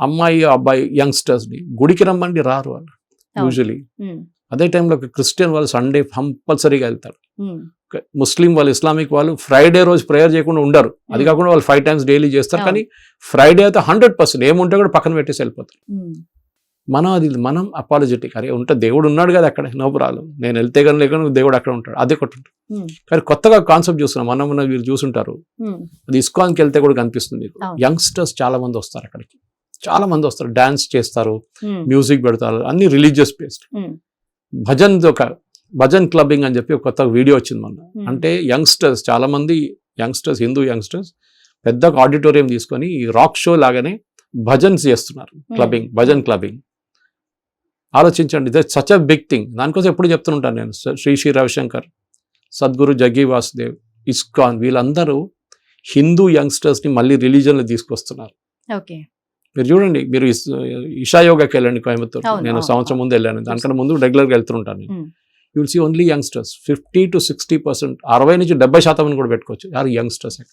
అమ్మాయి అబ్బాయి యంగ్స్టర్స్ని గుడికి రమ్మండి రారు వాళ్ళు యూజువలీ. అదే టైంలో క్రిస్టియన్ వాళ్ళు సండే కంపల్సరీగా వెళ్తారు. ముస్లిం వాళ్ళు ఇస్లామిక్ వాళ్ళు ఫ్రైడే రోజు ప్రేయర్ చేయకుండా ఉండరు. అది కాకుండా వాళ్ళు 5 times డైలీ చేస్తారు. కానీ ఫ్రైడే అయితే 100% ఏముంటే కూడా పక్కన పెట్టేసి వెళ్ళిపోతారు. మనం అపాలజెటిక్, అరే ఉంటే దేవుడు ఉన్నాడు కదా అక్కడ, నో ప్రాబ్లం, నేను వెళ్తే కానీ లేకుండా దేవుడు అక్కడ ఉంటాడు, అదే ఒకటి ఉంటుంది. కానీ కొత్తగా కాన్సెప్ట్ చూస్తున్నాం మనం, మీరు చూసుంటారు, అది ఇస్కాన్కి వెళ్తే కూడా కనిపిస్తుంది మీకు. యంగ్స్టర్స్ చాలా మంది వస్తారు అక్కడికి, చాలా మంది వస్తారు, డాన్స్ చేస్తారు, మ్యూజిక్ పెడతారు, అన్ని రిలీజియస్ బేస్డ్. భజన్ క్లబ్బింగ్ అని చెప్పి ఒక కొత్త వీడియో వచ్చింది మొన్న. అంటే యంగ్స్టర్స్ చాలా మంది హిందూ యంగ్స్టర్స్ పెద్ద ఆడిటోరియం తీసుకొని రాక్ షో లాగానే భజన్స్ చేస్తున్నారు, భజన్ క్లబ్బింగ్. ఆలోచించండి, ఇదే సచ్ అ బిగ్ థింగ్. దానికోసం ఎప్పుడు చెప్తుంటాను నేను, శ్రీ రవిశంకర్, సద్గురు జగ్గి వాసుదేవ్, ఇస్కాన్, వీళ్ళందరూ హిందూ యంగ్స్టర్స్ని మళ్ళీ రిలీజన్లో తీసుకొస్తున్నారు. మీరు చూడండి, మీరు ఇషా యోగాకి వెళ్ళండి కోయంబత్తూర్, నేను సంవత్సరం ముందు వెళ్ళాను, దానికన్నా ముందు రెగ్యులర్గా వెళ్తుంటాను. You will see only youngsters, 50 to 60%, 60 నుంచి 70% కూడా పెట్టుకోవచ్చు. యంగ్స్టర్స్